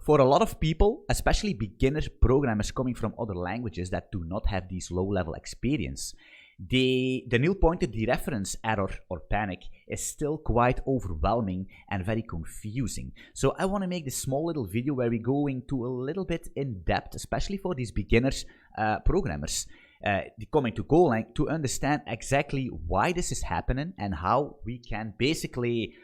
For a lot of people, especially beginner programmers coming from other languages that do not have this low-level experience, the nil pointer dereference error or panic is still quite overwhelming and very confusing. So I want to make this small little video where we're going to a little bit in depth, especially for these beginners programmers coming to Golang, to understand exactly why this is happening and how we can basically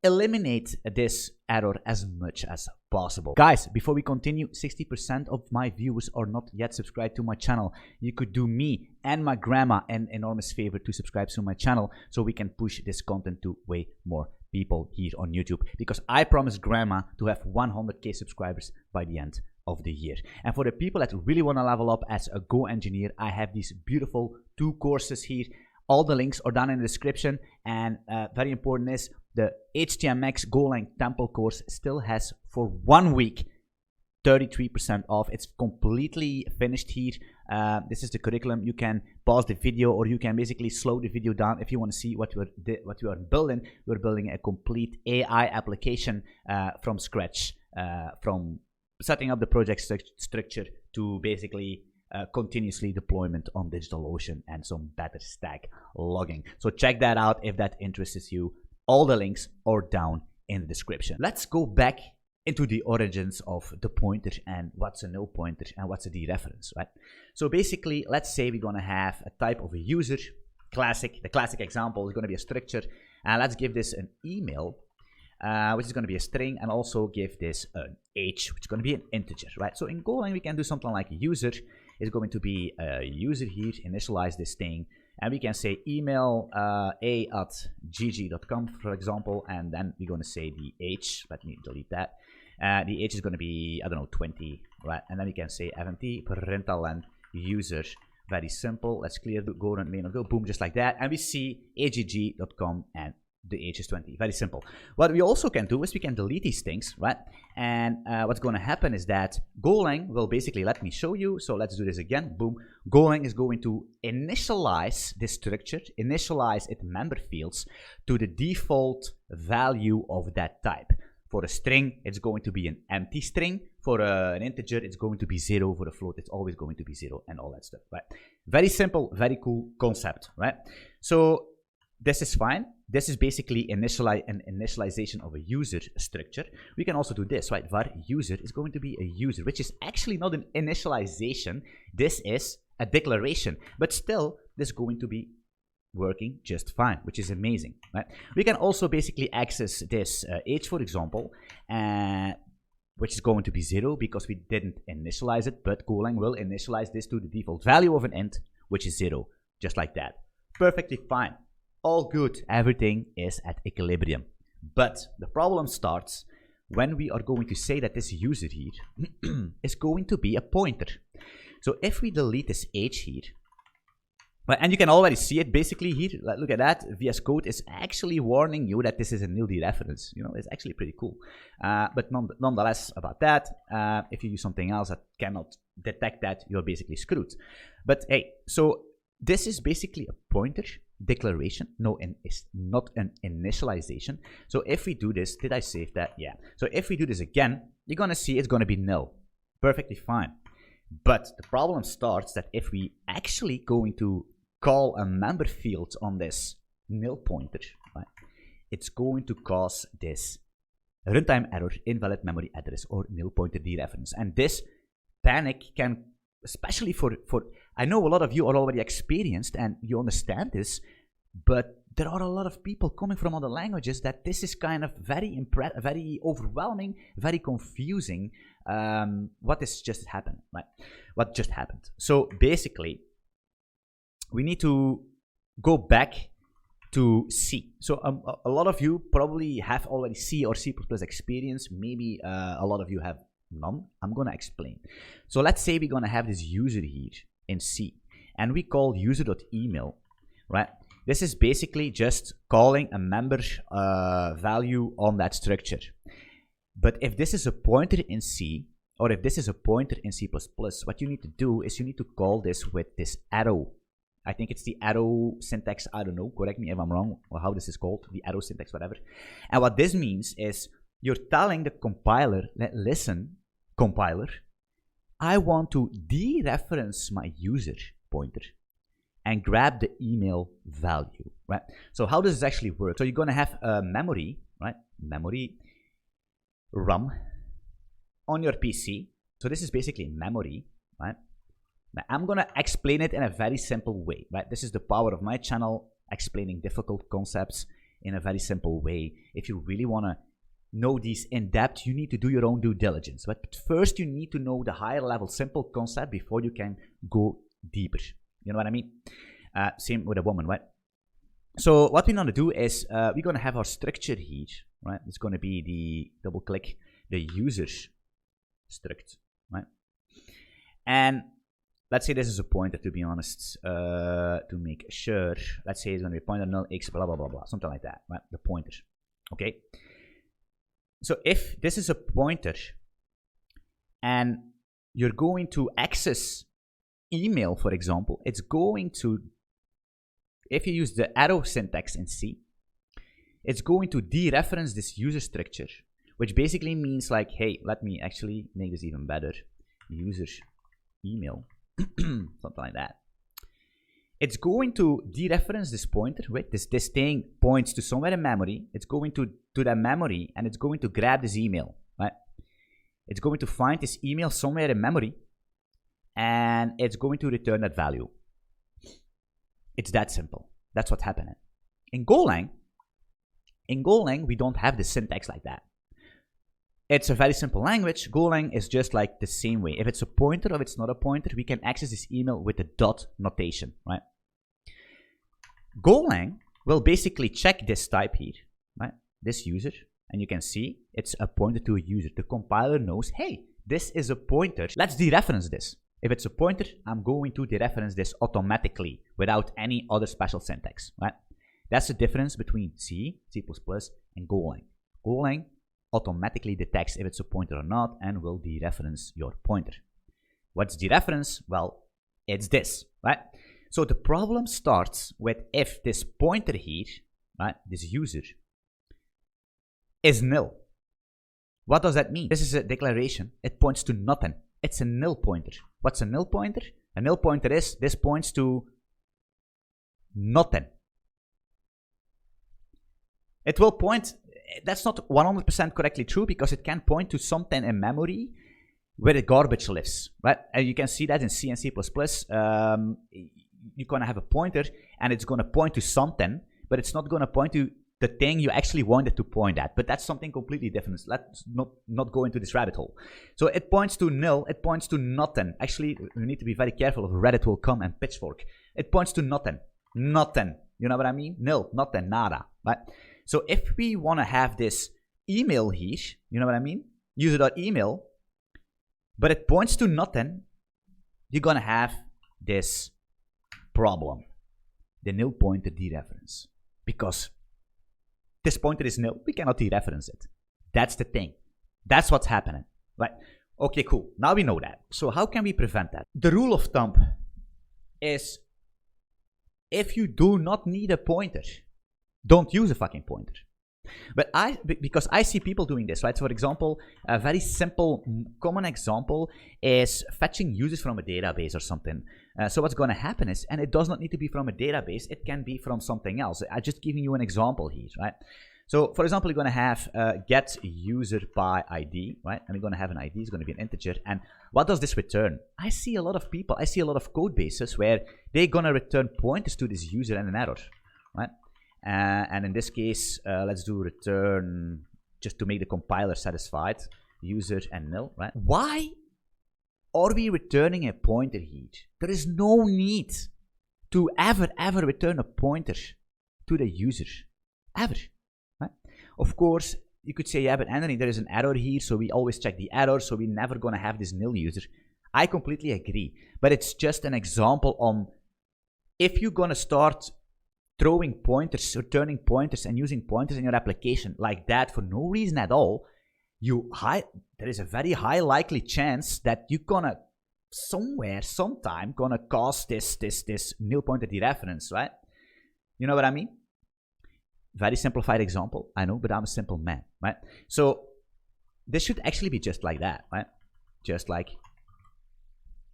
eliminate this error as much as possible. Guys, before we continue, 60% of my viewers are not yet subscribed to my channel. You could do me and my grandma an enormous favor to subscribe to my channel so we can push this content to way more people here on YouTube, because I promised grandma to have 100k subscribers by the end of the year. And for the people that really want to level up as a Go engineer, I have these beautiful 2 courses here. All the links are down in the description, and very important is the HTMX Golang Temple course still has for 1 week 33% off. It's completely finished here. This is the curriculum. You can pause the video, or you can basically slow the video down if you want to see what we are building. We're building a complete AI application from scratch, from setting up the project structure to basically continuously deployment on DigitalOcean and some better stack logging. So check that out if that interests you. All the links are down in the description. Let's go back into the origins of the pointer and what's a nil pointer and what's a dereference, right? So basically, let's say we're going to have a type of a user. The classic example is going to be a structure, and let's give this an email, which is going to be a string, and also give this an age, which is going to be an integer, right? So in Golang, we can do something like user is going to be a user here, initialize this thing, and we can say email a@gg.com, for example, and then we're going to say the age. Let me delete that. The age is going to be, I don't know, 20, right? And then we can say fmt println user. Very simple. Let's clear the Go and main of Go. Boom, just like that. And we see agg.com and the age is 20. Very simple. What we also can do is we can delete these things, right? And what's going to happen is that Golang will basically, let me show you. So let's do this again. Boom. Golang is going to initialize this structure, initialize its member fields to the default value of that type. For a string, it's going to be an empty string. For an integer, it's going to be 0. For a float, it's always going to be 0, and all that stuff, right? Very simple, very cool concept, right? So this is fine. This is basically an initialization of a user structure. We can also do this, right? Var user is going to be a user, which is actually not an initialization. This is a declaration, but still, this is going to be working just fine, which is amazing, right? We can also basically access this age, for example, which is going to be 0 because we didn't initialize it, but Golang will initialize this to the default value of an int, which is 0, just like that. Perfectly fine. All good. Everything is at equilibrium. But the problem starts when we are going to say that this user here is going to be a pointer. So if we delete this age here, and you can already see it basically here, look at that, VS Code is actually warning you that this is a nil dereference. You know, it's actually pretty cool. But nonetheless about that, if you use something else that cannot detect that, you're basically screwed. But hey, so this is basically a pointer declaration. No, it's not an initialization. So if we do this, did I save that? Yeah. So if we do this again, you're going to see it's going to be nil. Perfectly fine. But the problem starts that if we actually going to call a member field on this nil pointer, right, it's going to cause this runtime error, invalid memory address, or nil pointer dereference. And this panic can, especially for I know a lot of you are already experienced and you understand this, but there are a lot of people coming from other languages that this is kind of very overwhelming, very confusing. What has just happened, right? What just happened? So basically, we need to go back to C. So a lot of you probably have already C or C++ experience. Maybe a lot of you have none. I'm going to explain. So let's say we're going to have this user here in C, and we call user.email, right? This is basically just calling a member value on that structure. But if this is a pointer in C, or if this is a pointer in C++, what you need to do is you need to call this with this arrow. I think it's the arrow syntax. I don't know. Correct me if I'm wrong, or how this is called, the arrow syntax, whatever. And what this means is you're telling the compiler that, listen, compiler, I want to dereference my user pointer and grab the email value, right? So how does this actually work? So you're going to have a memory, right? Memory RAM on your PC. So this is basically memory, right? Now I'm going to explain it in a very simple way, right? This is the power of my channel, explaining difficult concepts in a very simple way. If you really want to know these in depth, you need to do your own due diligence. But first you need to know the higher level simple concept before you can go deeper. You know what I mean? Same with a woman, right? So what we're going to do is we're going to have our structure here, right? It's going to be the double click the user struct, right? And let's say this is a pointer, to be honest, to make sure. Let's say it's going to be pointer null x blah blah blah blah, something like that, right? The pointer, okay? So if this is a pointer and you're going to access email, for example, it's going to, if you use the arrow syntax in C, it's going to dereference this user structure, which basically means like, hey, let me actually make this even better. User email, something like that. It's going to dereference this pointer, right? This thing points to somewhere in memory. It's going to that memory and it's going to grab this email, right? It's going to find this email somewhere in memory and it's going to return that value. It's that simple. That's what's happening. In Golang, we don't have the syntax like that. It's a very simple language. Golang is just like the same way. If it's a pointer or if it's not a pointer, we can access this email with the dot notation, right? Golang will basically check this type here, right? This user, and you can see it's a pointer to a user. The compiler knows, hey, this is a pointer. Let's dereference this. If it's a pointer, I'm going to dereference this automatically without any other special syntax, right? That's the difference between C, C++, and Golang. Golang automatically detects if it's a pointer or not and will dereference your pointer. What's dereference? Well, it's this, right? So the problem starts with if this pointer here, right, this user, is nil. What does that mean? This is a declaration. It points to nothing. It's a nil pointer. What's a nil pointer? A nil pointer is, this points to nothing. It will point, that's not 100% correctly true because it can point to something in memory where the garbage lives, right? And you can see that in C and C++. You're going to have a pointer and it's going to point to something, but it's not going to point to the thing you actually wanted to point at. But that's something completely different. Let's not go into this rabbit hole. So it points to nil, it points to nothing. Actually, we need to be very careful of Reddit will come and pitchfork. It points to nothing. Nothing. You know what I mean? Nil, nothing, nada, right? So if we want to have this email here, you know what I mean? User.email, but it points to nothing, you're going to have this problem, the nil pointer dereference. Because this pointer is nil, we cannot dereference it. That's the thing. That's what's happening, right? Okay, cool. Now we know that. So how can we prevent that? The rule of thumb is if you do not need a pointer, don't use a fucking pointer. But because I see people doing this, right? So for example, a very simple, common example is fetching users from a database or something. So what's going to happen is, and it does not need to be from a database, it can be from something else. I'm just giving you an example here, right? So for example, you're going to have get user by ID, right? And we're going to have an ID, it's going to be an integer. And what does this return? I see a lot of people, I see a lot of code bases where they're going to return pointers to this user and an error, right? And in this case, let's do return just to make the compiler satisfied, user and nil, right? Why are we returning a pointer here? There is no need to ever return a pointer to the user, ever, right? Of course, you could say, yeah, but Anthony, there is an error here, so we always check the error, so we're never going to have this nil user. I completely agree, but it's just an example on if you're going to start throwing pointers, returning pointers, and using pointers in your application like that for no reason at all, there is a very high likely chance that you're gonna sometime gonna cause this nil pointer dereference, right? You know what I mean? Very simplified example, I know, but I'm a simple man, right? So this should actually be just like that, right? just like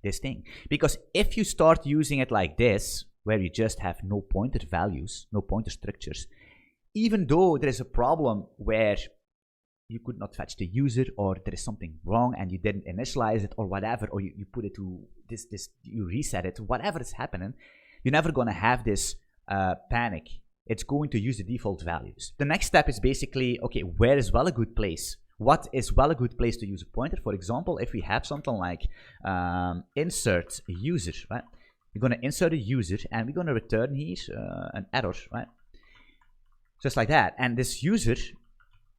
this thing. Because if you start using it like this, where you just have no pointer values, no pointer structures, even though there is a problem where you could not fetch the user, or there is something wrong and you didn't initialize it, or whatever, or you put it to this, you reset it, whatever is happening, you're never going to have this panic. It's going to use the default values. The next step is basically, okay, where is well a good place? What is well a good place to use a pointer? For example, if we have something like insert user, right? We're going to insert a user and we're going to return here an error, right? Just like that. And this user,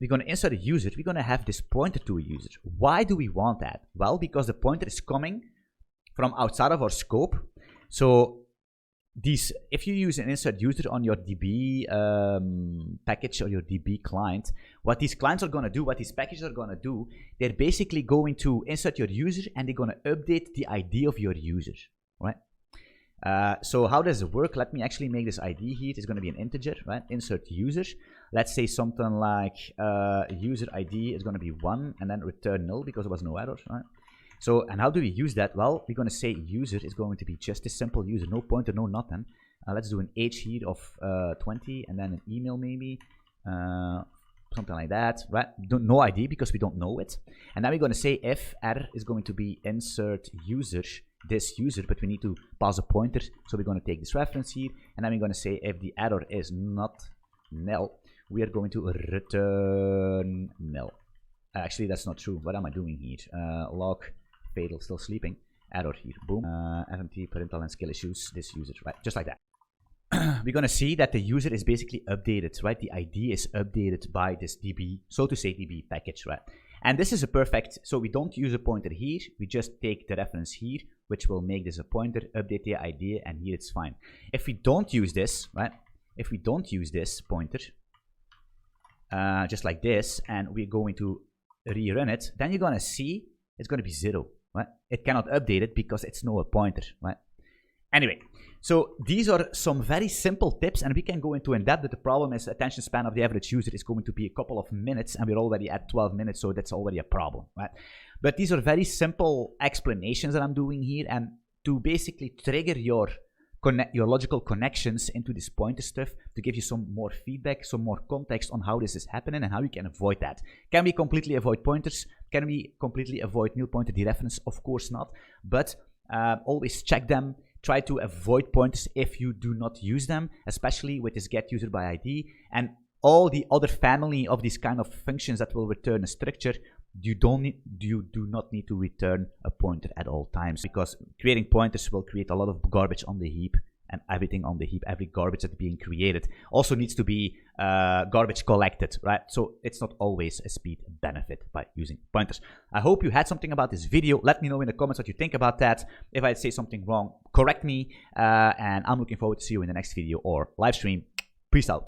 we're going to insert a user, we're going to have this pointer to a user. Why do we want that? Well, because the pointer is coming from outside of our scope. So if you use an insert user on your DB package or your DB client, what these clients are going to do, what these packages are going to do, they're basically going to insert your user and they're going to update the ID of your user, right? So how does it work? Let me actually make this ID here. It's going to be an integer, right? Insert user. Let's say something like user ID is going to be 1 and then return 0 because there was no error, right? So, and how do we use that? Well, we're going to say user is going to be just a simple user, no pointer, no nothing. Let's do an age here of 20 and then an email maybe, something like that, right? No ID because we don't know it. And then we're going to say if error is going to be insert user, this user, but we need to pass a pointer. So we're going to take this reference here and then we're going to say if the error is not nil, we are going to return nil. Actually, that's not true. What am I doing here? Log fatal, still sleeping. Error here. Boom. FMT parental and skill issues. This user, right? Just like that. We're going to see that the user is basically updated, right? The ID is updated by this DB, so to say, DB package, right? And this is a perfect, so we don't use a pointer here. We just take the reference here, which will make this a pointer, update the ID, and here it's fine. If we don't use this, right? If we don't use this pointer, just like this, and we're going to rerun it, then you're going to see it's going to be 0, right? It cannot update it because it's no pointer, right? Anyway, so these are some very simple tips, and we can go into in depth, but the problem is attention span of the average user is going to be a couple of minutes, and we're already at 12 minutes, so that's already a problem, right? But these are very simple explanations that I'm doing here, and to basically trigger your logical connections into this pointer stuff, to give you some more feedback, some more context on how this is happening and how you can avoid that. Can we completely avoid pointers? Can we completely avoid nil pointer dereference? Of course not, but always check them. Try to avoid pointers if you do not use them, especially with this get user by ID and all the other family of these kind of functions that will return a structure. You do not need to return a pointer at all times, because creating pointers will create a lot of garbage on the heap, and everything on the heap, every garbage that's being created also needs to be garbage collected, right? So it's not always a speed benefit by using pointers. I hope you had something about this video. Let me know in the comments what you think about that. If I say something wrong, correct me, and I'm looking forward to see you in the next video or live stream. Peace out.